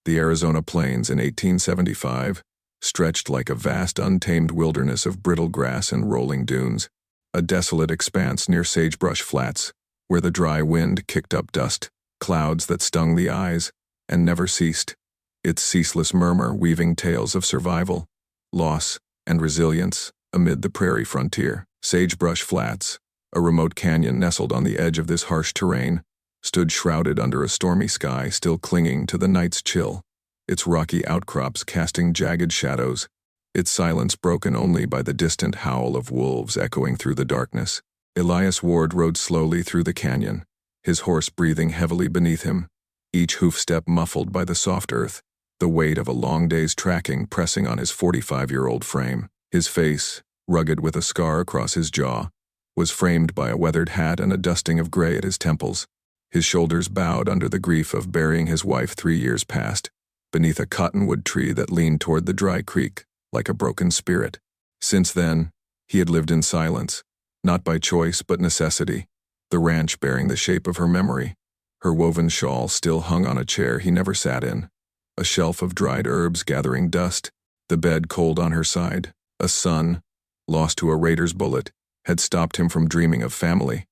The Arizona plains in 1875 stretched like a vast untamed wilderness of brittle grass and rolling dunes, a desolate expanse near Sagebrush Flats, where the dry wind kicked up dust, clouds that stung the eyes, and never ceased, its ceaseless murmur weaving tales of survival, loss, and resilience amid the prairie frontier. Sagebrush Flats, a remote canyon nestled on the edge of this harsh terrain, stood shrouded under a stormy sky still clinging to the night's chill, its rocky outcrops casting jagged shadows, its silence broken only by the distant howl of wolves echoing through the darkness. Elias Ward rode slowly through the canyon, his horse breathing heavily beneath him, each hoofstep muffled by the soft earth, the weight of a long day's tracking pressing on his 45-year-old frame. His face, rugged with a scar across his jaw, was framed by a weathered hat and a dusting of gray at his temples. His shoulders bowed under the grief of burying his wife 3 years past, beneath a cottonwood tree that leaned toward the dry creek like a broken spirit. Since then, he had lived in silence, not by choice but necessity, the ranch bearing the shape of her memory. Her woven shawl still hung on a chair he never sat in, a shelf of dried herbs gathering dust, the bed cold on her side. A son, lost to a raider's bullet, had stopped him from dreaming of family.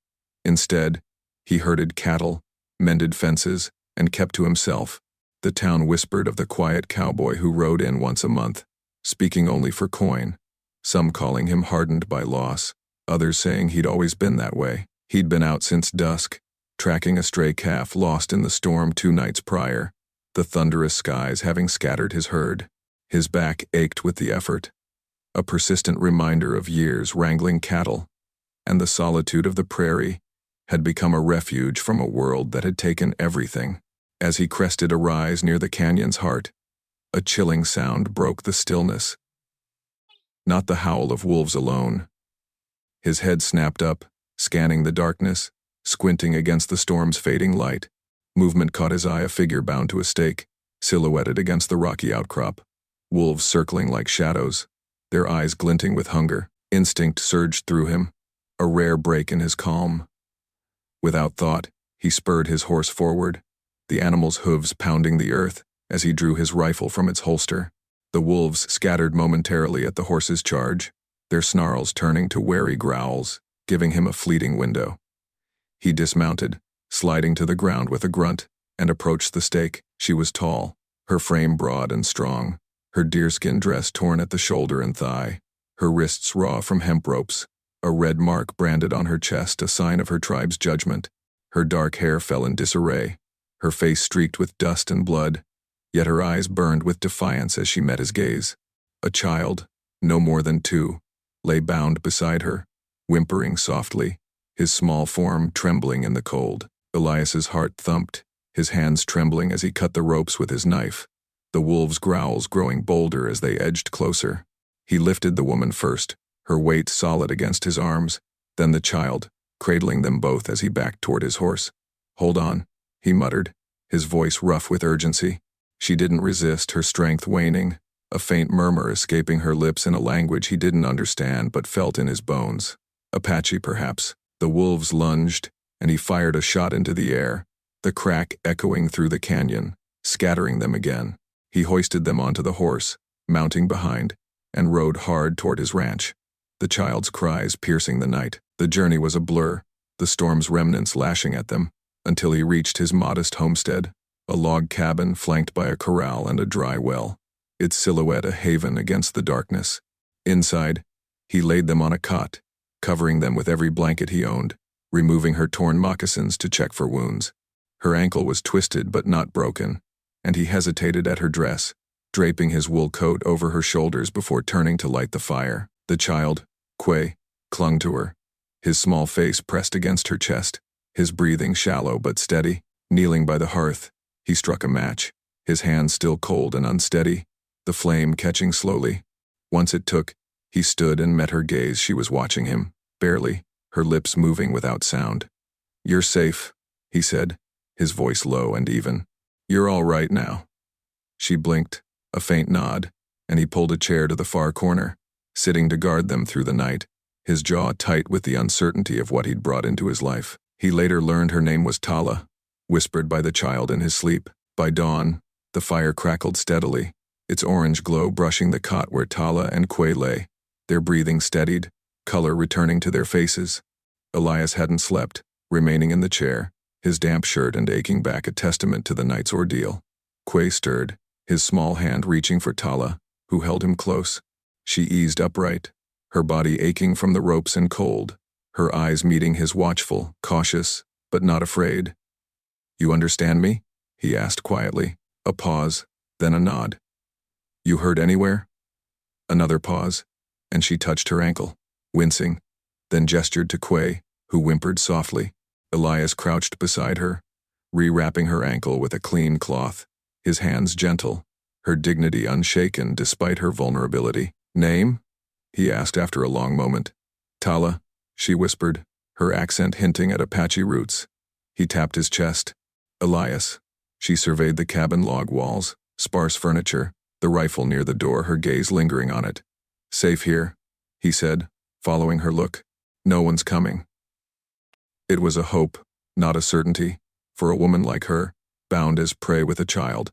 Instead, he herded cattle, mended fences, and kept to himself. The town whispered of the quiet cowboy who rode in once a month, speaking only for coin, some calling him hardened by loss, others saying he'd always been that way. He'd been out since dusk, tracking a stray calf lost in the storm 2 nights prior, the thunderous skies having scattered his herd. His back ached with the effort, a persistent reminder of years wrangling cattle, and the solitude of the prairie had become a refuge from a world that had taken everything. As he crested a rise near the canyon's heart, a chilling sound broke the stillness. Not the howl of wolves alone. His head snapped up, scanning the darkness, squinting against the storm's fading light. Movement caught his eye, a figure bound to a stake, silhouetted against the rocky outcrop. Wolves circling like shadows, their eyes glinting with hunger. Instinct surged through him, a rare break in his calm. Without thought, he spurred his horse forward, the animal's hooves pounding the earth as he drew his rifle from its holster. The wolves scattered momentarily at the horse's charge, their snarls turning to wary growls, giving him a fleeting window. He dismounted, sliding to the ground with a grunt, and approached the stake. She was tall, her frame broad and strong, her deerskin dress torn at the shoulder and thigh, her wrists raw from hemp ropes, a red mark branded on her chest, a sign of her tribe's judgment. Her dark hair fell in disarray, her face streaked with dust and blood, yet her eyes burned with defiance as she met his gaze. A child, no more than 2, lay bound beside her, whimpering softly, his small form trembling in the cold. Elias's heart thumped, his hands trembling as he cut the ropes with his knife, the wolves' growls growing bolder as they edged closer. He lifted the woman first, her weight solid against his arms, then the child, cradling them both as he backed toward his horse. "Hold on," he muttered, his voice rough with urgency. She didn't resist, her strength waning, a faint murmur escaping her lips in a language he didn't understand but felt in his bones. Apache, perhaps. The wolves lunged, and he fired a shot into the air, the crack echoing through the canyon, scattering them again. He hoisted them onto the horse, mounting behind, and rode hard toward his ranch, the child's cries piercing the night. The journey was a blur, the storm's remnants lashing at them, until he reached his modest homestead, a log cabin flanked by a corral and a dry well, its silhouette a haven against the darkness. Inside, he laid them on a cot, covering them with every blanket he owned, removing her torn moccasins to check for wounds. Her ankle was twisted but not broken, and he hesitated at her dress, draping his wool coat over her shoulders before turning to light the fire. The child, Quay, clung to her, his small face pressed against her chest, his breathing shallow but steady. Kneeling by the hearth, he struck a match, his hand still cold and unsteady, the flame catching slowly. Once it took, he stood and met her gaze. She was watching him, barely, her lips moving without sound. "You're safe," he said, his voice low and even. "You're all right now." She blinked, a faint nod, and he pulled a chair to the far corner, sitting to guard them through the night, his jaw tight with the uncertainty of what he'd brought into his life. He later learned her name was Tala, whispered by the child in his sleep. By dawn, The fire crackled steadily, its orange glow brushing the cot where Tala and Quay lay. Their breathing steadied, color returning to their faces. Elias hadn't slept, remaining in the chair, his damp shirt and aching back a testament to the night's ordeal. Quay stirred, his small hand reaching for Tala, who held him close. She eased upright, her body aching from the ropes and cold, her eyes meeting his watchful, cautious, but not afraid. "You understand me?" he asked quietly. A pause, then a nod. "You hurt anywhere?" Another pause, and she touched her ankle, wincing, then gestured to Quay, who whimpered softly. Elias crouched beside her, rewrapping her ankle with a clean cloth, his hands gentle, her dignity unshaken despite her vulnerability. "Name?" he asked after a long moment. "Tala," she whispered, her accent hinting at Apache roots. He tapped his chest. "Elias." She surveyed the cabin log walls, sparse furniture, the rifle near the door, her gaze lingering on it. "Safe here," he said, following her look. "No one's coming." It was a hope, not a certainty, for a woman like her, bound as prey with a child,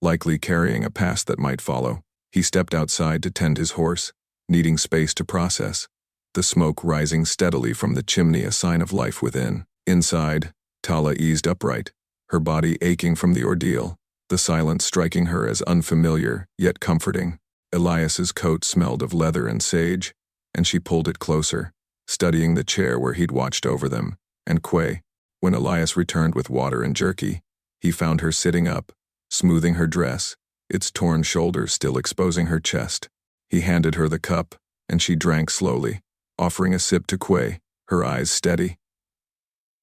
likely carrying a past that might follow. He stepped outside to tend his horse, needing space to process, the smoke rising steadily from the chimney a sign of life within. Inside, Tala eased upright, her body aching from the ordeal, the silence striking her as unfamiliar yet comforting. Elias's coat smelled of leather and sage, and she pulled it closer, studying the chair where he'd watched over them. And Quay, when Elias returned with water and jerky, he found her sitting up, smoothing her dress, its torn shoulders still exposing her chest. He handed her the cup, and she drank slowly, offering a sip to Quay, her eyes steady.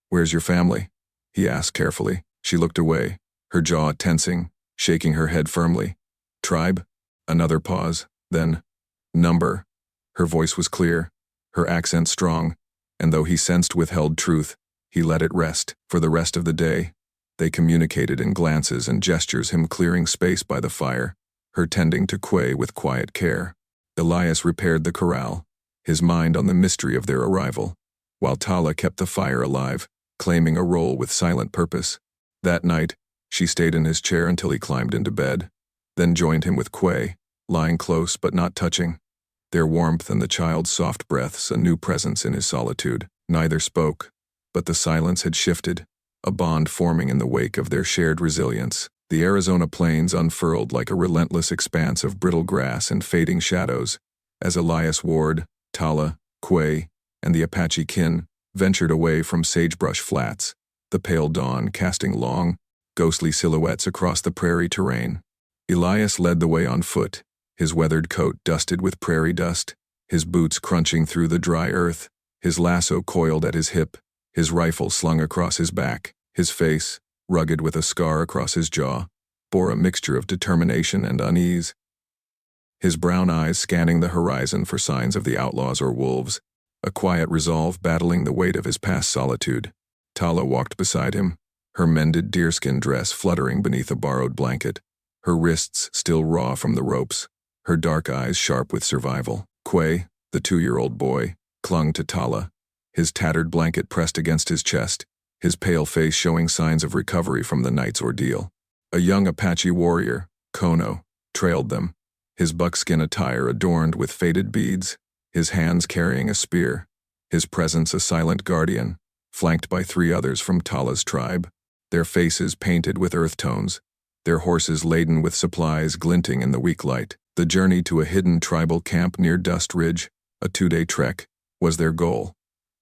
"Where's your family?" he asked carefully. She looked away, her jaw tensing, shaking her head firmly. "Tribe?" Another pause, then, "Number." Her voice was clear, her accent strong, and though he sensed withheld truth, he let it rest. For the rest of the day, they communicated in glances and gestures, him clearing space by the fire, her tending to Quay with quiet care. Elias repaired the corral, his mind on the mystery of their arrival, while Tala kept the fire alive, claiming a role with silent purpose. That night, she stayed in his chair until he climbed into bed, then joined him with Quay, lying close but not touching, their warmth and the child's soft breaths a new presence in his solitude. Neither spoke, but the silence had shifted, a bond forming in the wake of their shared resilience. The Arizona plains unfurled like a relentless expanse of brittle grass and fading shadows, as Elias Ward, Tala, Quay, and the Apache kin ventured away from sagebrush flats, the pale dawn casting long, ghostly silhouettes across the prairie terrain. Elias led the way on foot, his weathered coat dusted with prairie dust, his boots crunching through the dry earth, his lasso coiled at his hip, his rifle slung across his back. His face, rugged with a scar across his jaw, bore a mixture of determination and unease, his brown eyes scanning the horizon for signs of the outlaws or wolves, a quiet resolve battling the weight of his past solitude. Tala walked beside him, her mended deerskin dress fluttering beneath a borrowed blanket, her wrists still raw from the ropes, her dark eyes sharp with survival. Quay, the 2-year-old boy, clung to Tala, his tattered blanket pressed against his chest, his pale face showing signs of recovery from the night's ordeal. A young Apache warrior, Kono, trailed them, his buckskin attire adorned with faded beads, his hands carrying a spear, his presence a silent guardian, flanked by 3 others from Tala's tribe, their faces painted with earth tones, their horses laden with supplies glinting in the weak light. The journey to a hidden tribal camp near Dust Ridge, a 2-day trek, was their goal.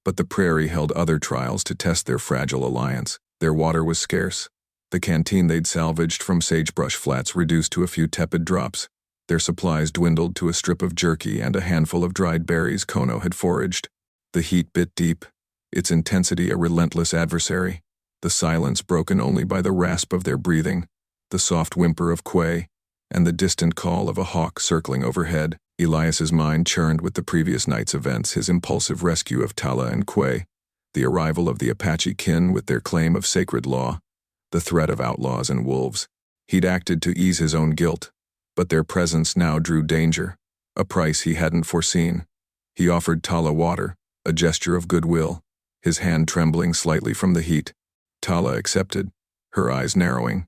But the prairie held other trials to test their fragile alliance. Their water was scarce, the canteen they'd salvaged from sagebrush flats reduced to a few tepid drops. Their supplies dwindled to a strip of jerky and a handful of dried berries Kono had foraged. The heat bit deep, its intensity a relentless adversary, the silence broken only by the rasp of their breathing, the soft whimper of Quay, and the distant call of a hawk circling overhead. Elias's mind churned with the previous night's events, his impulsive rescue of Tala and Quay, the arrival of the Apache kin with their claim of sacred law, the threat of outlaws and wolves. He'd acted to ease his own guilt, but their presence now drew danger, a price he hadn't foreseen. He offered Tala water, a gesture of goodwill, his hand trembling slightly from the heat. Tala accepted, her eyes narrowing.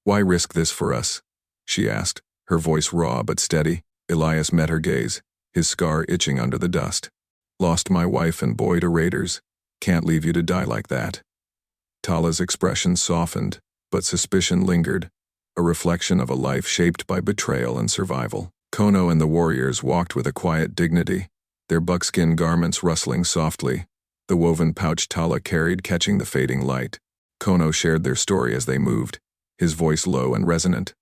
Why risk this for us? She asked, her voice raw but steady. Elias met her gaze, his scar itching under the dust. Lost my wife and boy to raiders. Can't leave you to die like that. Tala's expression softened, but suspicion lingered, a reflection of a life shaped by betrayal and survival. Kono and the warriors walked with a quiet dignity, their buckskin garments rustling softly, the woven pouch Tala carried catching the fading light. Kono shared their story as they moved, his voice low and resonant.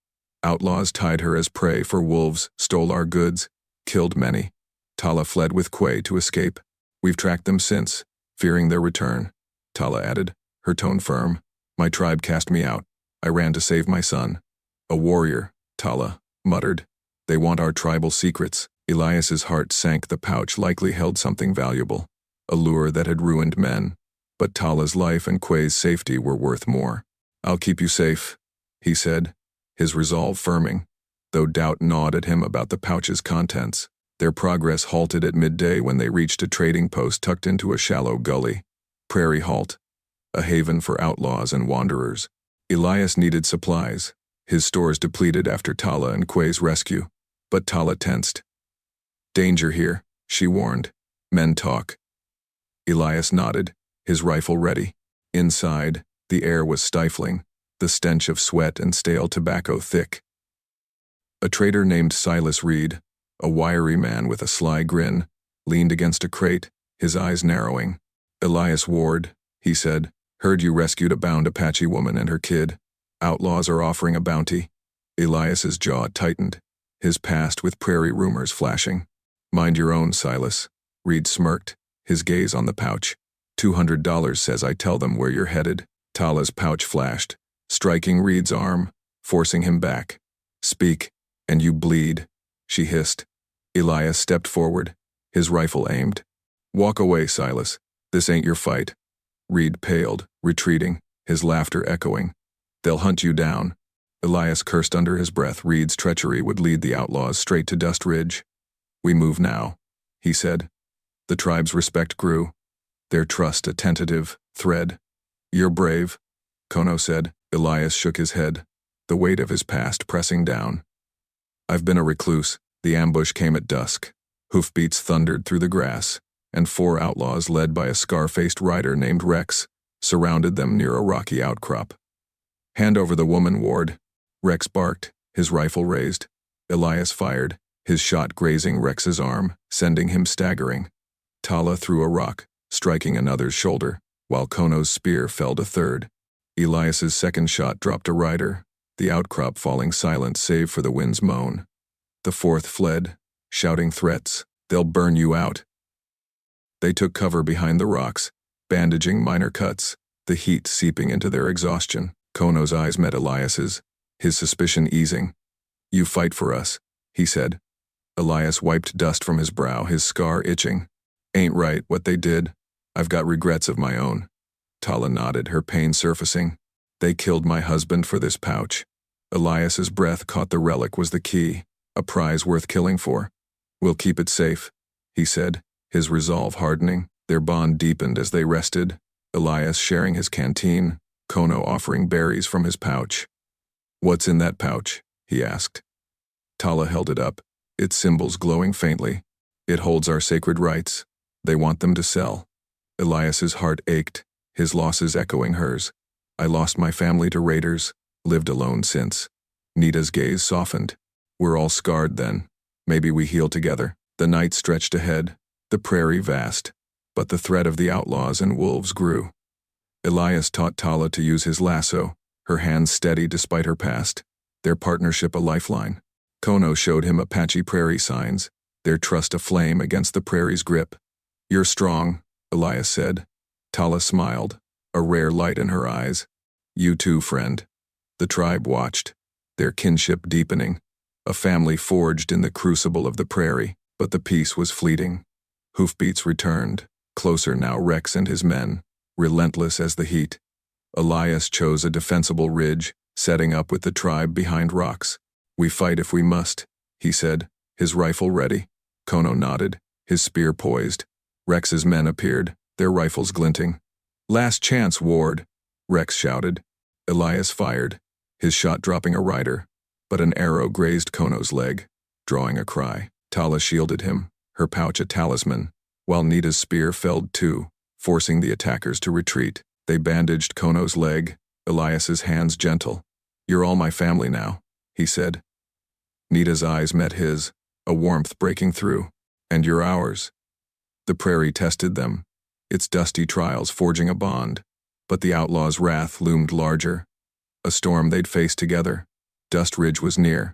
Outlaws tied her as prey for wolves, stole our goods, killed many. Tala fled with Quay to escape. We've tracked them since, fearing their return. Tala added, her tone firm. My tribe cast me out. I ran to save my son. A warrior, Tala muttered. They want our tribal secrets. Elias's heart sank. The pouch likely held something valuable, a lure that had ruined men. But Tala's life and Quay's safety were worth more. I'll keep you safe, he said, his resolve firming, though doubt gnawed at him about the pouch's contents. Their progress halted at midday when they reached a trading post tucked into a shallow gully. Prairie Halt, a haven for outlaws and wanderers. Elias needed supplies, his stores depleted after Tala and Quay's rescue, but Tala tensed. Danger here, she warned. Men talk. Elias nodded, his rifle ready. Inside, the air was stifling, the stench of sweat and stale tobacco thick. A trader named Silas Reed, a wiry man with a sly grin, leaned against a crate, his eyes narrowing. Elias Ward, he said, heard you rescued a bound Apache woman and her kid. Outlaws are offering a bounty. Elias's jaw tightened, his past with Prairie rumors flashing. Mind your own, Silas. Reed smirked, his gaze on the pouch. $200 says I tell them where you're headed. Tala's pouch flashed, striking Reed's arm, forcing him back. Speak, and you bleed, she hissed. Elias stepped forward, his rifle aimed. Walk away, Silas. This ain't your fight. Reed paled, retreating, his laughter echoing. They'll hunt you down. Elias cursed under his breath. Reed's treachery would lead the outlaws straight to Dust Ridge. We move now, he said. The tribe's respect grew, their trust a tentative thread. You're brave, Kono said. Elias shook his head, the weight of his past pressing down. I've been a recluse. The ambush came at dusk. Hoofbeats thundered through the grass, and 4 outlaws led by a scar-faced rider named Rex surrounded them near a rocky outcrop. Hand over the woman, Ward. Rex barked, his rifle raised. Elias fired, his shot grazing Rex's arm, sending him staggering. Tala threw a rock, striking another's shoulder, while Kono's spear felled a third. Elias's second shot dropped a rider, the outcrop falling silent save for the wind's moan. The 4th fled, shouting threats. They'll burn you out. They took cover behind the rocks, bandaging minor cuts, the heat seeping into their exhaustion. Kono's eyes met Elias's, his suspicion easing. You fight for us, he said. Elias wiped dust from his brow, his scar itching. Ain't right what they did. I've got regrets of my own. Tala nodded, her pain surfacing. They killed my husband for this pouch. Elias's breath caught the relic was the key, a prize worth killing for. We'll keep it safe, he said, his resolve hardening. Their bond deepened as they rested, Elias sharing his canteen, Kono offering berries from his pouch. What's in that pouch? He asked. Tala held it up, its symbols glowing faintly. It holds our sacred rights. They want them to sell. Elias's heart ached, his losses echoing hers. I lost my family to raiders, lived alone since. Nita's gaze softened. We're all scarred then. Maybe we heal together. The night stretched ahead, the prairie vast, but the threat of the outlaws and wolves grew. Elias taught Tala to use his lasso, her hands steady despite her past, their partnership a lifeline. Kono showed him Apache prairie signs, their trust aflame against the prairie's grip. You're strong, Elias said. Tala smiled, a rare light in her eyes. You too, friend. The tribe watched, their kinship deepening, a family forged in the crucible of the prairie, but the peace was fleeting. Hoofbeats returned, closer now Rex and his men, relentless as the heat. Elias chose a defensible ridge, setting up with the tribe behind rocks. We fight if we must, he said, his rifle ready. Kono nodded, his spear poised. Rex's men appeared, their rifles glinting. Last chance, Ward, Rex shouted. Elias fired, his shot dropping a rider, but an arrow grazed Kono's leg, drawing a cry. Tala shielded him, her pouch a talisman, while Nita's spear felled too, forcing the attackers to retreat. They bandaged Kono's leg, Elias's hands gentle. "You're all my family now," he said. Nita's eyes met his, a warmth breaking through. "And you're ours." The prairie tested them, its dusty trials forging a bond, but the outlaws' wrath loomed larger. A storm they'd faced together. Dust Ridge was near.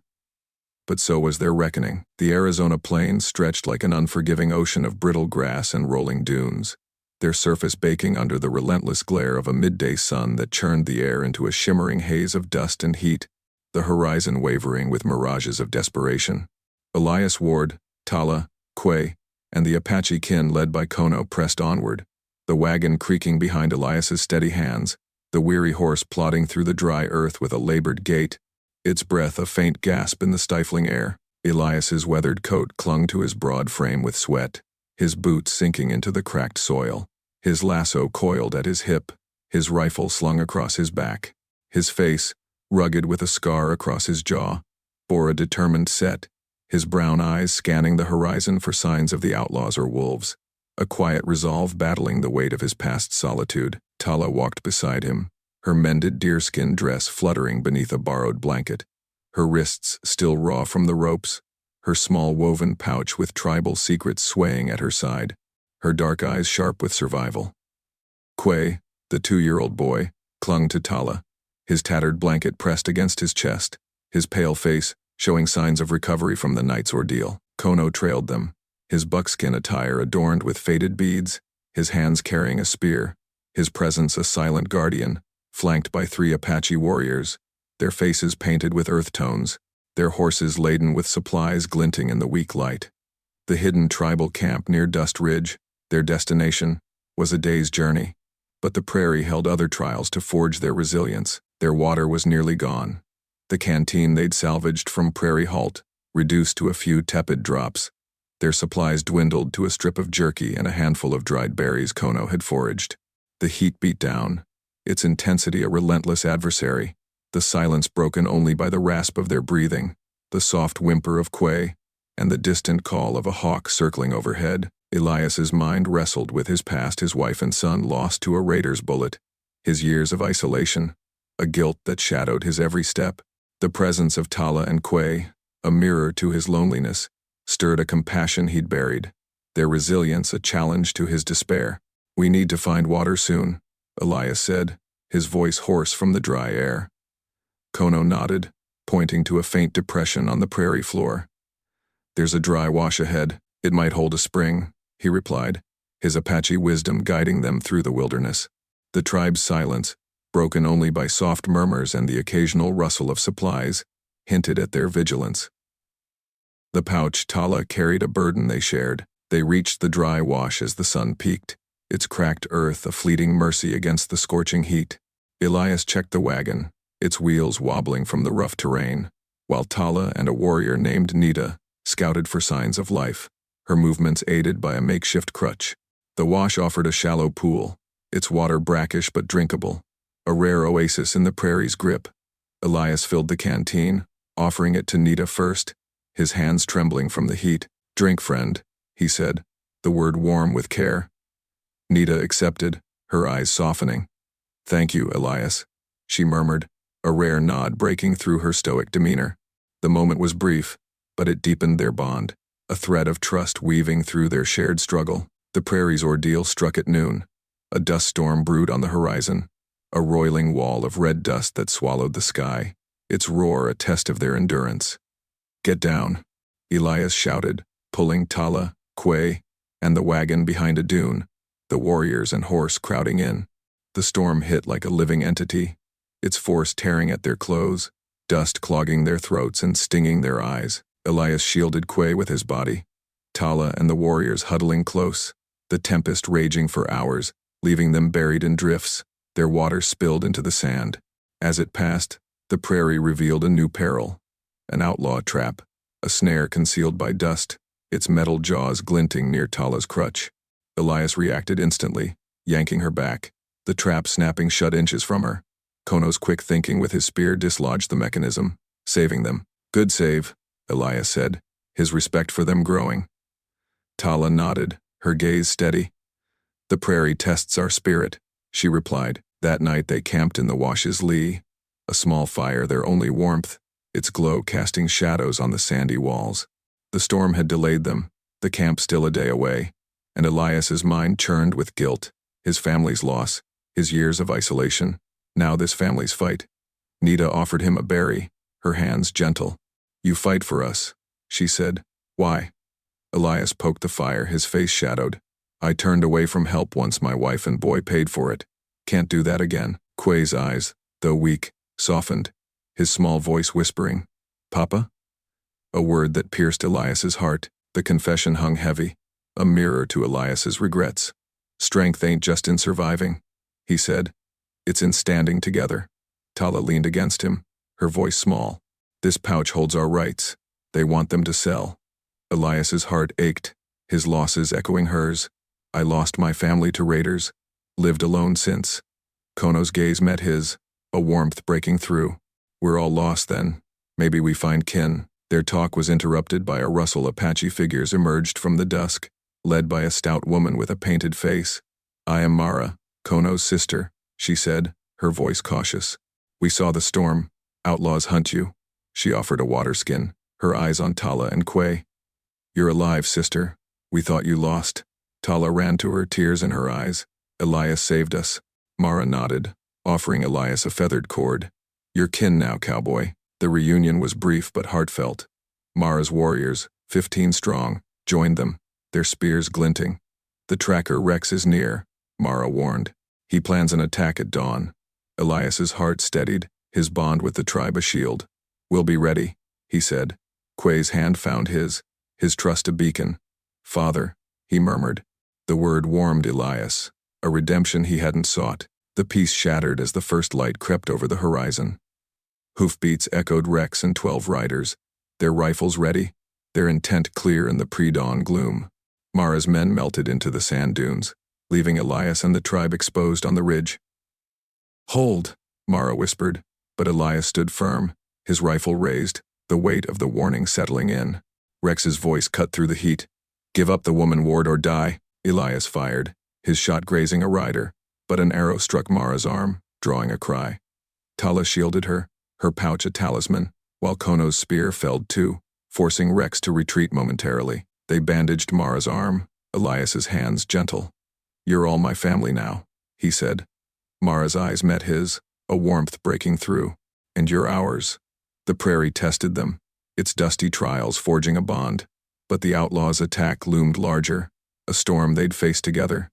But so was their reckoning. The Arizona plains stretched like an unforgiving ocean of brittle grass and rolling dunes, their surface baking under the relentless glare of a midday sun that churned the air into a shimmering haze of dust and heat, the horizon wavering with mirages of desperation. Elias Ward, Tala, Quay, and the Apache kin led by Kono pressed onward, the wagon creaking behind Elias's steady hands, the weary horse plodding through the dry earth with a labored gait, its breath a faint gasp in the stifling air. Elias's weathered coat clung to his broad frame with sweat, his boots sinking into the cracked soil, his lasso coiled at his hip, his rifle slung across his back. His face, rugged with a scar across his jaw, bore a determined set, his brown eyes scanning the horizon for signs of the outlaws or wolves, a quiet resolve battling the weight of his past solitude. Tala walked beside him, her mended deerskin dress fluttering beneath a borrowed blanket, her wrists still raw from the ropes, her small woven pouch with tribal secrets swaying at her side, her dark eyes sharp with survival. Quay, the 2-year-old boy, clung to Tala, his tattered blanket pressed against his chest, his pale face showing signs of recovery from the night's ordeal. Kono trailed them, his buckskin attire adorned with faded beads, his hands carrying a spear, his presence a silent guardian, flanked by 3 Apache warriors, their faces painted with earth tones, their horses laden with supplies glinting in the weak light. The hidden tribal camp near Dust Ridge, their destination, was a day's journey, but the prairie held other trials to forge their resilience. Their water was nearly gone. The canteen they'd salvaged from Prairie Halt, reduced to a few tepid drops. Their supplies dwindled to a strip of jerky and a handful of dried berries Kono had foraged. The heat beat down, its intensity a relentless adversary, the silence broken only by the rasp of their breathing, the soft whimper of Quay, and the distant call of a hawk circling overhead. Elias's mind wrestled with his past, his wife and son lost to a raider's bullet, his years of isolation, a guilt that shadowed his every step. The presence of Tala and Quay, a mirror to his loneliness, stirred a compassion he'd buried, their resilience a challenge to his despair. "We need to find water soon," Elias said, his voice hoarse from the dry air. Kono nodded, pointing to a faint depression on the prairie floor. "There's a dry wash ahead. It might hold a spring," he replied, his Apache wisdom guiding them through the wilderness. The tribe's silence, broken only by soft murmurs and the occasional rustle of supplies, hinted at their vigilance. The pouch Tala carried a burden they shared. They reached the dry wash as the sun peaked, its cracked earth a fleeting mercy against the scorching heat. Elias checked the wagon, its wheels wobbling from the rough terrain, while Tala and a warrior named Nita scouted for signs of life, her movements aided by a makeshift crutch. The wash offered a shallow pool, its water brackish but drinkable, a rare oasis in the prairie's grip. Elias filled the canteen, offering it to Nita first, his hands trembling from the heat. "Drink, friend," he said, the word warm with care. Nita accepted, her eyes softening. "Thank you, Elias," she murmured, a rare nod breaking through her stoic demeanor. The moment was brief, but it deepened their bond, a thread of trust weaving through their shared struggle. The prairie's ordeal struck at noon. A dust storm brewed on the horizon, a roiling wall of red dust that swallowed the sky, its roar a test of their endurance. "Get down," Elias shouted, pulling Tala, Quay, and the wagon behind a dune, the warriors and horse crowding in. The storm hit like a living entity, its force tearing at their clothes, dust clogging their throats and stinging their eyes. Elias shielded Quay with his body, Tala and the warriors huddling close, the tempest raging for hours, leaving them buried in drifts, their water spilled into the sand. As it passed, the prairie revealed a new peril, an outlaw trap, a snare concealed by dust, its metal jaws glinting near Tala's crutch. Elias reacted instantly, yanking her back, the trap snapping shut inches from her. Kono's quick thinking with his spear dislodged the mechanism, saving them. Good save, Elias said, his respect for them growing. Tala nodded, her gaze steady. The prairie tests our spirit, she replied. That night they camped in the wash's lee, a small fire their only warmth, its glow casting shadows on the sandy walls. The storm had delayed them, the camp still a day away, and Elias's mind churned with guilt, his family's loss, his years of isolation, now this family's fight. Nita offered him a berry, her hands gentle. You fight for us, she said. Why? Elias poked the fire, his face shadowed. I turned away from help once my wife and boy paid for it. Can't do that again. Quay's eyes, though weak, softened, his small voice whispering, Papa? A word that pierced Elias's heart. The confession hung heavy, a mirror to Elias's regrets. Strength ain't just in surviving, he said. It's in standing together. Tala leaned against him, her voice small. This pouch holds our rights. They want them to sell. Elias's heart ached, his losses echoing hers. I lost my family to raiders, lived alone since. Kono's gaze met his, a warmth breaking through. We're all lost then. Maybe we find kin. Their talk was interrupted by a rustle. Apache figures emerged from the dusk, led by a stout woman with a painted face. I am Mara, Kono's sister, she said, her voice cautious. We saw the storm. Outlaws hunt you. She offered a water skin, her eyes on Tala and Quay. You're alive, sister. We thought you lost. Tala ran to her, tears in her eyes. Elias saved us. Mara nodded, offering Elias a feathered cord. You're kin now, Cowboy. The reunion was brief but heartfelt. Mara's warriors, 15 strong, joined them, their spears glinting. The tracker Rex is near, Mara warned. He plans an attack at dawn. Elias's heart steadied, his bond with the tribe a shield. We'll be ready, he said. Quay's hand found his trust a beacon. Father, he murmured. The word warmed Elias, a redemption he hadn't sought. The peace shattered as the first light crept over the horizon. Hoofbeats echoed Rex and 12 riders, their rifles ready, their intent clear in the pre-dawn gloom. Mara's men melted into the sand dunes, leaving Elias and the tribe exposed on the ridge. Hold, Mara whispered, but Elias stood firm, his rifle raised, the weight of the warning settling in. Rex's voice cut through the heat. Give up the woman ward or die, Elias fired, his shot grazing a rider, but an arrow struck Mara's arm, drawing a cry. Tala shielded her, her pouch a talisman, while Kono's spear felled too, forcing Rex to retreat momentarily. They bandaged Mara's arm, Elias's hands gentle. You're all my family now, he said. Mara's eyes met his, a warmth breaking through. And you're ours. The prairie tested them, its dusty trials forging a bond. But the outlaws' attack loomed larger, a storm they'd faced together.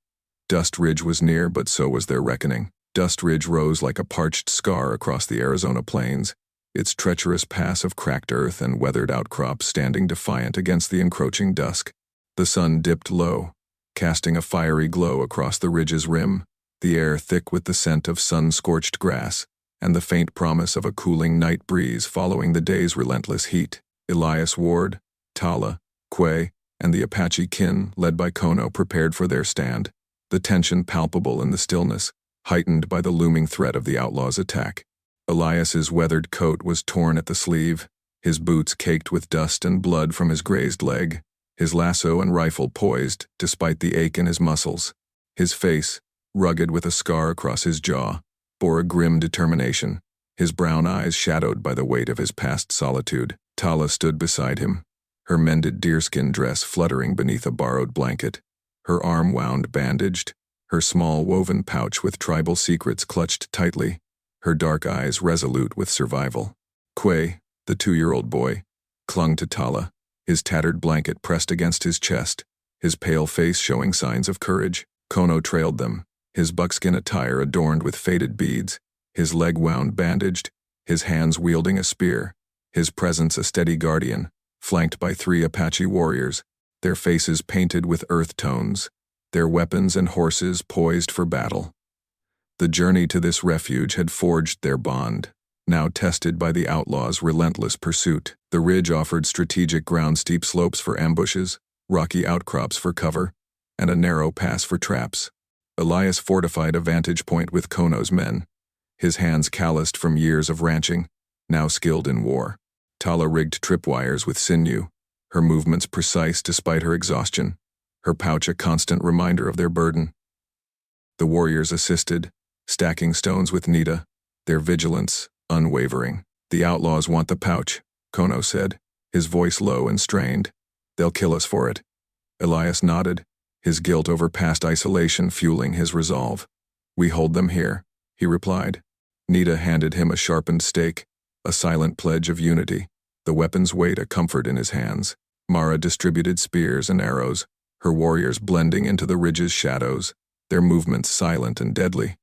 Dust Ridge was near, but so was their reckoning. Dust Ridge rose like a parched scar across the Arizona plains, its treacherous pass of cracked earth and weathered outcrops standing defiant against the encroaching dusk. The sun dipped low, casting a fiery glow across the ridge's rim, the air thick with the scent of sun-scorched grass, and the faint promise of a cooling night breeze following the day's relentless heat. Elias Ward, Tala, Quay, and the Apache kin, led by Kono, prepared for their stand, the tension palpable in the stillness, heightened by the looming threat of the outlaws' attack. Elias's weathered coat was torn at the sleeve, his boots caked with dust and blood from his grazed leg, his lasso and rifle poised despite the ache in his muscles. His face, rugged with a scar across his jaw, bore a grim determination, his brown eyes shadowed by the weight of his past solitude. Tala stood beside him, her mended deerskin dress fluttering beneath a borrowed blanket, her arm wound bandaged, her small woven pouch with tribal secrets clutched tightly, her dark eyes resolute with survival. Quay, the 2-year-old boy, clung to Tala, his tattered blanket pressed against his chest, his pale face showing signs of courage. Kono trailed them, his buckskin attire adorned with faded beads, his leg wound bandaged, his hands wielding a spear, his presence a steady guardian, flanked by 3 Apache warriors, their faces painted with earth tones, their weapons and horses poised for battle. The journey to this refuge had forged their bond, now tested by the outlaws' relentless pursuit. The ridge offered strategic ground, steep slopes for ambushes, rocky outcrops for cover, and a narrow pass for traps. Elias fortified a vantage point with Kono's men, his hands calloused from years of ranching, now skilled in war. Tala rigged tripwires with sinew, her movements precise despite her exhaustion, her pouch a constant reminder of their burden. The warriors assisted, stacking stones with Nita, their vigilance unwavering. "The outlaws want the pouch," Kono said, his voice low and strained. "They'll kill us for it." Elias nodded, his guilt over past isolation fueling his resolve. "We hold them here," he replied. Nita handed him a sharpened stake, a silent pledge of unity, the weapon's weight a comfort in his hands. Mara distributed spears and arrows, her warriors blending into the ridge's shadows, their movements silent and deadly.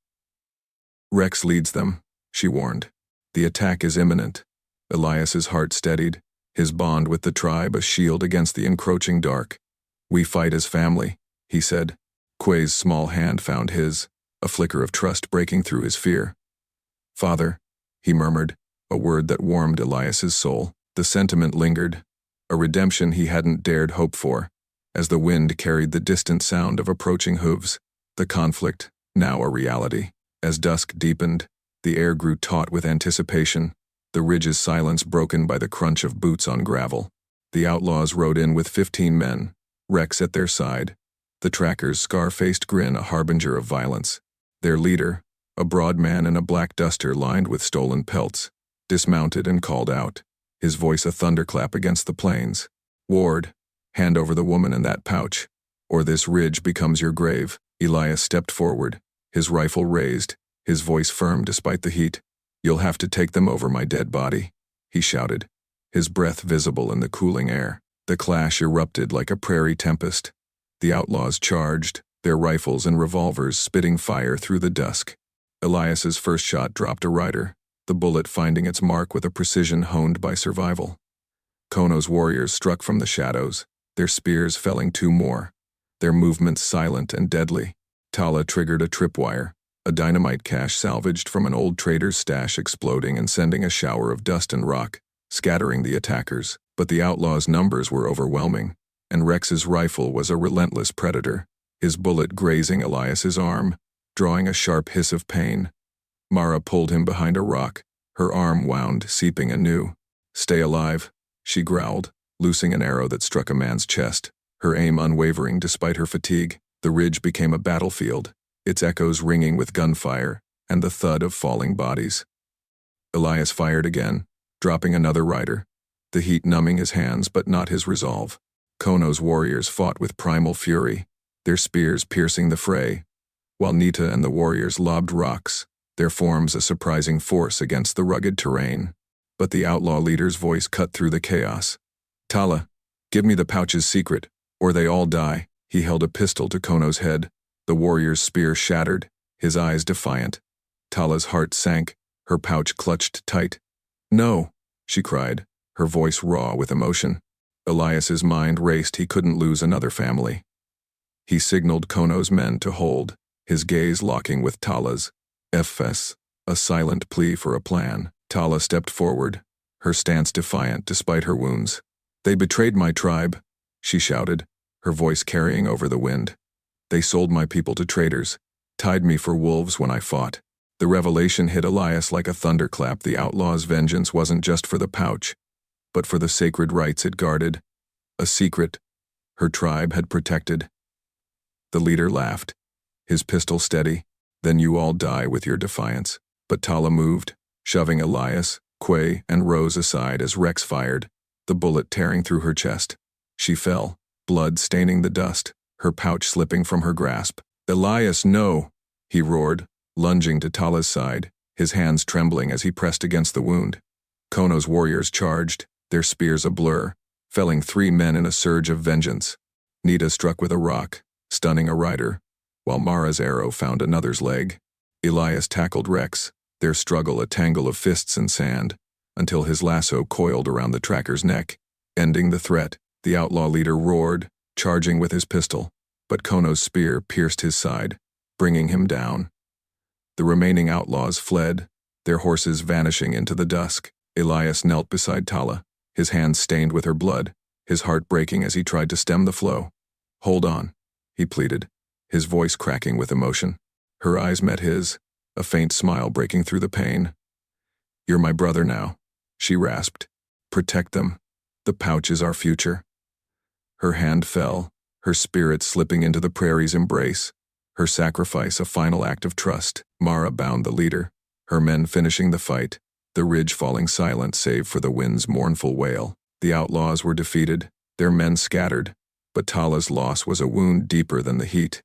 "Rex leads them," she warned. "The attack is imminent." Elias's heart steadied, his bond with the tribe a shield against the encroaching dark. "We fight as family," he said. Quay's small hand found his, a flicker of trust breaking through his fear. "Father," he murmured, a word that warmed Elias's soul. The sentiment lingered, a redemption he hadn't dared hope for, as the wind carried the distant sound of approaching hooves, the conflict, now a reality. As dusk deepened, the air grew taut with anticipation, the ridge's silence broken by the crunch of boots on gravel. The outlaws rode in with 15 men, Rex at their side, the tracker's scar-faced grin a harbinger of violence. Their leader, a broad man in a black duster lined with stolen pelts, dismounted and called out, his voice a thunderclap against the plains. "Ward, hand over the woman and that pouch, or this ridge becomes your grave." Elias stepped forward, his rifle raised, his voice firm despite the heat. "You'll have to take them over my dead body," he shouted, his breath visible in the cooling air. The clash erupted like a prairie tempest. The outlaws charged, their rifles and revolvers spitting fire through the dusk. Elias's first shot dropped a rider, the bullet finding its mark with a precision honed by survival. Kono's warriors struck from the shadows, their spears felling 2 more, their movements silent and deadly. Tala triggered a tripwire, a dynamite cache salvaged from an old trader's stash exploding and sending a shower of dust and rock, scattering the attackers. But the outlaws' numbers were overwhelming, and Rex's rifle was a relentless predator, his bullet grazing Elias's arm, drawing a sharp hiss of pain. Mara pulled him behind a rock, her arm wound, seeping anew. "Stay alive," she growled, loosing an arrow that struck a man's chest, her aim unwavering despite her fatigue. The ridge became a battlefield, its echoes ringing with gunfire and the thud of falling bodies. Elias fired again, dropping another rider, the heat numbing his hands but not his resolve. Kono's warriors fought with primal fury, their spears piercing the fray, while Nita and the warriors lobbed rocks, their forms a surprising force against the rugged terrain. But the outlaw leader's voice cut through the chaos. "Tala, give me the pouch's secret, or they all die." He held a pistol to Kono's head, the warrior's spear shattered, his eyes defiant. Tala's heart sank, her pouch clutched tight. "No," she cried, her voice raw with emotion. Elias's mind raced he couldn't lose another family. He signaled Kono's men to hold, his gaze locking with Tala's. "Fs," a silent plea for a plan. Tala stepped forward, her stance defiant despite her wounds. "They betrayed my tribe," she shouted, her voice carrying over the wind. "They sold my people to traders, tied me for wolves when I fought." The revelation hit Elias like a thunderclap. The outlaw's vengeance wasn't just for the pouch, but for the sacred rights it guarded, a secret her tribe had protected. The leader laughed, his pistol steady. "Then you all die with your defiance." But Tala moved, shoving Elias, Quay, and Rose aside as Rex fired, the bullet tearing through her chest. She fell, blood staining the dust, her pouch slipping from her grasp. "Elias, no!" he roared, lunging to Tala's side, his hands trembling as he pressed against the wound. Kono's warriors charged, their spears a blur, felling 3 men in a surge of vengeance. Nita struck with a rock, stunning a rider, while Mara's arrow found another's leg. Elias tackled Rex, their struggle a tangle of fists and sand, until his lasso coiled around the tracker's neck, ending the threat. The outlaw leader roared, charging with his pistol, but Kono's spear pierced his side, bringing him down. The remaining outlaws fled, their horses vanishing into the dusk. Elias knelt beside Tala, his hands stained with her blood, his heart breaking as he tried to stem the flow. "Hold on," he pleaded, his voice cracking with emotion. Her eyes met his, a faint smile breaking through the pain. "You're my brother now," she rasped. "Protect them. The pouch is our future." Her hand fell, her spirit slipping into the Prairie's embrace, her sacrifice a final act of trust. Mara bound the leader, her men finishing the fight, the ridge falling silent save for the wind's mournful wail. The outlaws were defeated, their men scattered, but Tala's loss was a wound deeper than the heat.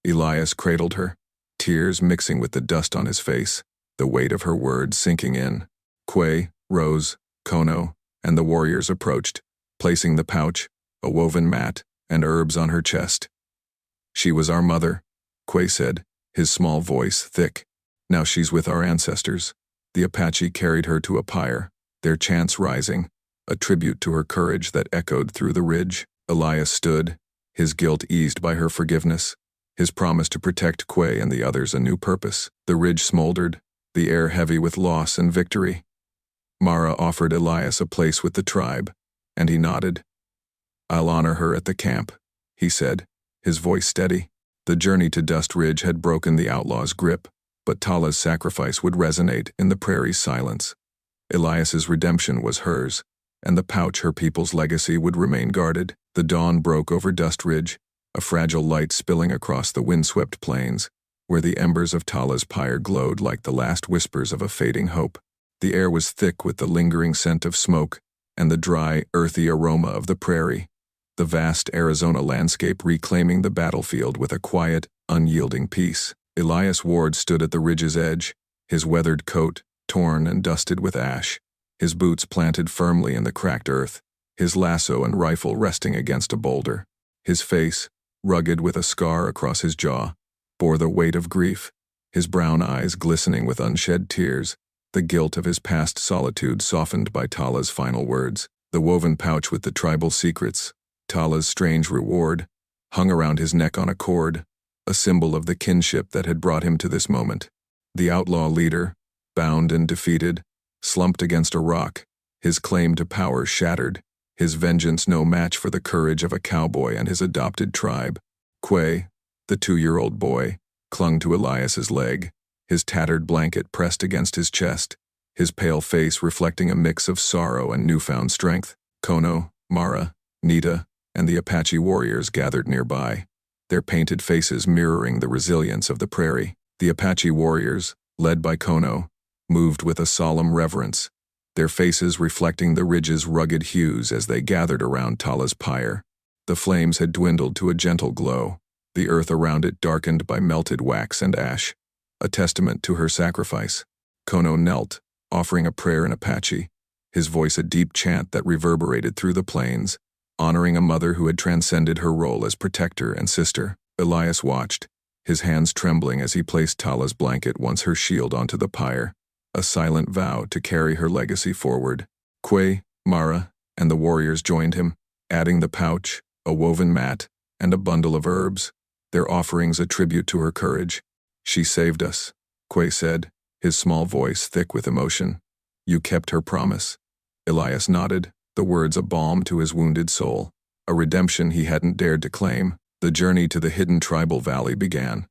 Elias cradled her, tears mixing with the dust on his face, the weight of her words sinking in. Quay, Rose, Kono, and the warriors approached, placing the pouch, a woven mat, and herbs on her chest. "She was our mother," Quay said, his small voice thick. "Now she's with our ancestors." The Apache carried her to a pyre, their chants rising, a tribute to her courage that echoed through the ridge. Elias stood, his guilt eased by her forgiveness, his promise to protect Quay and the others a new purpose. The ridge smoldered, the air heavy with loss and victory. Mara offered Elias a place with the tribe, and he nodded. "I'll honor her at the camp," he said, his voice steady. The journey to Dust Ridge had broken the outlaw's grip, but Tala's sacrifice would resonate in the prairie's silence. Elias's redemption was hers, and the pouch her people's legacy would remain guarded. The dawn broke over Dust Ridge, a fragile light spilling across the windswept plains, where the embers of Tala's pyre glowed like the last whispers of a fading hope. The air was thick with the lingering scent of smoke and the dry, earthy aroma of the prairie, the vast Arizona landscape reclaiming the battlefield with a quiet, unyielding peace. Elias Ward stood at the ridge's edge, his weathered coat torn and dusted with ash, his boots planted firmly in the cracked earth, his lasso and rifle resting against a boulder. His face, rugged with a scar across his jaw, bore the weight of grief, his brown eyes glistening with unshed tears, the guilt of his past solitude softened by Tala's final words. The woven pouch with the tribal secrets, Tala's strange reward, hung around his neck on a cord, a symbol of the kinship that had brought him to this moment. The outlaw leader, bound and defeated, slumped against a rock, his claim to power shattered, his vengeance no match for the courage of a cowboy and his adopted tribe. Quay, the 2-year-old boy, clung to Elias's leg, his tattered blanket pressed against his chest, his pale face reflecting a mix of sorrow and newfound strength. Kono, Mara, Nita, and the Apache warriors gathered nearby, their painted faces mirroring the resilience of the prairie. The Apache warriors, led by Kono, moved with a solemn reverence, their faces reflecting the ridge's rugged hues as they gathered around Tala's pyre. The flames had dwindled to a gentle glow, the earth around it darkened by melted wax and ash, a testament to her sacrifice. Kono knelt, offering a prayer in Apache, his voice a deep chant that reverberated through the plains, honoring a mother who had transcended her role as protector and sister. Elias watched, his hands trembling as he placed Tala's blanket once her shield onto the pyre, a silent vow to carry her legacy forward. Quay, Mara, and the warriors joined him, adding the pouch, a woven mat, and a bundle of herbs, their offerings a tribute to her courage. "She saved us," Quay said, his small voice thick with emotion. "You kept her promise." Elias nodded, the words a balm to his wounded soul, a redemption he hadn't dared to claim. The journey to the hidden tribal valley began,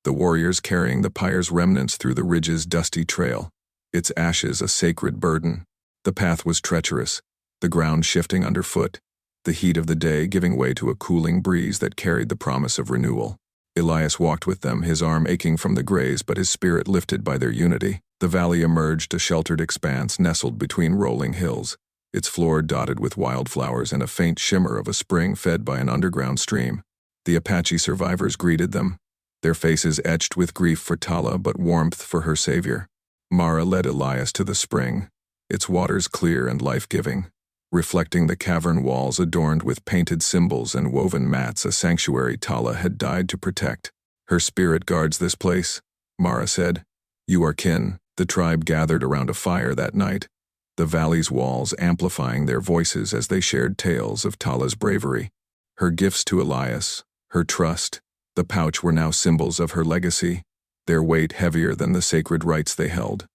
the warriors carrying the pyre's remnants through the ridge's dusty trail, its ashes a sacred burden. The path was treacherous, the ground shifting underfoot, the heat of the day giving way to a cooling breeze that carried the promise of renewal. Elias walked with them, his arm aching from the graze but his spirit lifted by their unity. The valley emerged, a sheltered expanse nestled between rolling hills, its floor dotted with wildflowers and a faint shimmer of a spring fed by an underground stream. The Apache survivors greeted them, their faces etched with grief for Tala but warmth for her savior. Mara led Elias to the spring, its waters clear and life-giving, reflecting the cavern walls adorned with painted symbols and woven mats, a sanctuary Tala had died to protect. "Her spirit guards this place," Mara said. "You are kin." The tribe gathered around a fire that night, the valley's walls amplifying their voices as they shared tales of Tala's bravery. Her gifts to Elias, her trust, the pouch were now symbols of her legacy, their weight heavier than the sacred rites they held.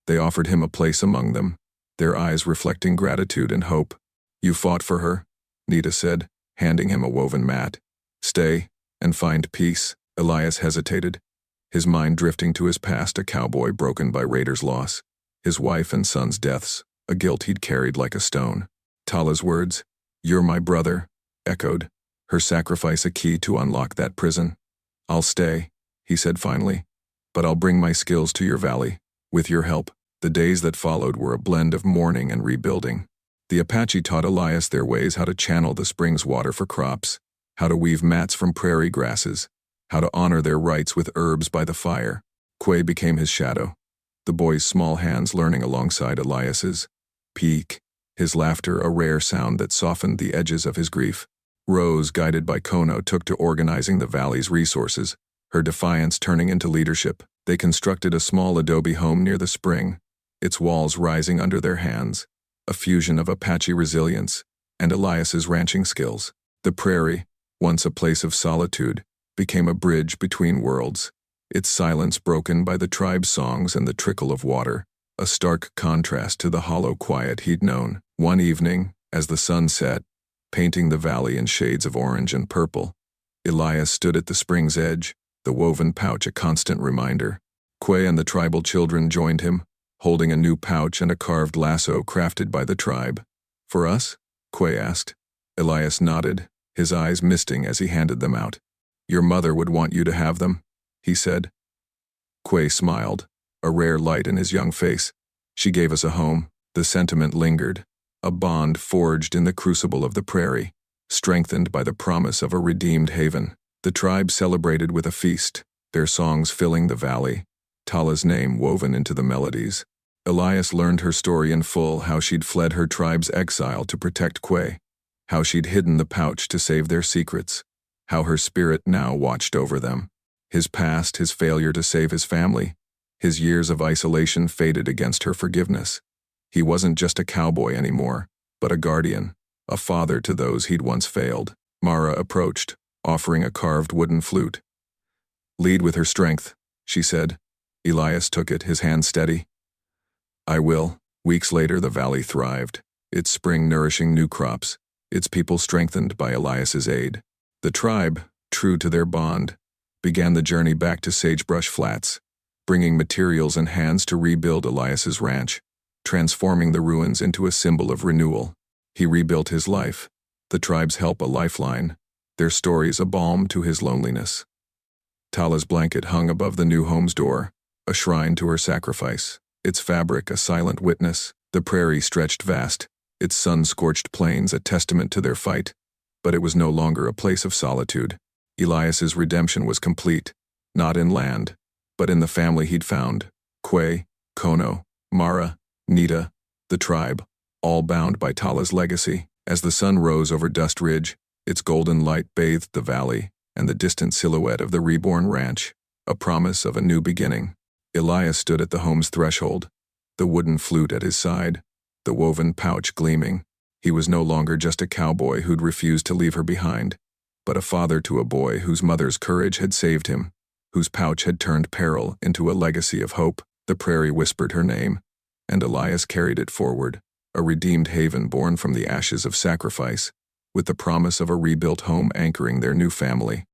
They offered him a place among them, their eyes reflecting gratitude and hope. "You fought for her," Nita said, handing him a woven mat. "Stay, and find peace." Elias hesitated, his mind drifting to his past, a cowboy broken by raiders' loss, his wife and son's deaths, a guilt he'd carried like a stone. Tala's words, "You're my brother," echoed, her sacrifice a key to unlock that prison. "I'll stay," he said finally, "but I'll bring my skills to your valley, with your help." The days that followed were a blend of mourning and rebuilding. The Apache taught Elias their ways, how to channel the spring's water for crops, how to weave mats from prairie grasses, how to honor their rights with herbs by the fire. Quay became his shadow, the boy's small hands learning alongside Elias's. Peak, his laughter a rare sound that softened the edges of his grief. Rose, guided by Kono, took to organizing the valley's resources, her defiance turning into leadership. They constructed a small adobe home near the spring, its walls rising under their hands, a fusion of Apache resilience and Elias's ranching skills. The prairie, once a place of solitude, became a bridge between worlds, its silence broken by the tribe's songs and the trickle of water, a stark contrast to the hollow quiet he'd known. One evening, as the sun set, painting the valley in shades of orange and purple, Elias stood at the spring's edge, the woven pouch a constant reminder. Quay and the tribal children joined him, holding a new pouch and a carved lasso crafted by the tribe. "For us?" Quay asked. Elias nodded, his eyes misting as he handed them out. "Your mother would want you to have them," he said. Quay smiled, a rare light in his young face. "She gave us a home." The sentiment lingered, a bond forged in the crucible of the prairie, strengthened by the promise of a redeemed haven. The tribe celebrated with a feast, their songs filling the valley, Tala's name woven into the melodies. Elias learned her story in full, how she'd fled her tribe's exile to protect Quay, how she'd hidden the pouch to save their secrets, how her spirit now watched over them. His past, his failure to save his family, his years of isolation faded against her forgiveness. He wasn't just a cowboy anymore, but a guardian, a father to those he'd once failed. Mara approached, offering a carved wooden flute. "Lead with her strength," she said. Elias took it, his hand steady. "I will." Weeks later, the valley thrived, its spring nourishing new crops, its people strengthened by Elias's aid. The tribe, true to their bond, began the journey back to Sagebrush Flats, bringing materials and hands to rebuild Elias's ranch, transforming the ruins into a symbol of renewal. He rebuilt his life, the tribe's help a lifeline, their stories a balm to his loneliness. Tala's blanket hung above the new home's door, a shrine to her sacrifice, its fabric a silent witness. The prairie stretched vast, its sun-scorched plains a testament to their fight, but it was no longer a place of solitude. Elias's redemption was complete, not in land, but in the family he'd found: Quay, Kono, Mara, Nita, the tribe, all bound by Tala's legacy. As the sun rose over Dust Ridge, its golden light bathed the valley and the distant silhouette of the reborn ranch, a promise of a new beginning. Elias stood at the home's threshold, the wooden flute at his side, the woven pouch gleaming. He was no longer just a cowboy who'd refused to leave her behind, but a father to a boy whose mother's courage had saved him, whose pouch had turned peril into a legacy of hope. The prairie whispered her name, and Elias carried it forward, a redeemed haven born from the ashes of sacrifice, with the promise of a rebuilt home anchoring their new family.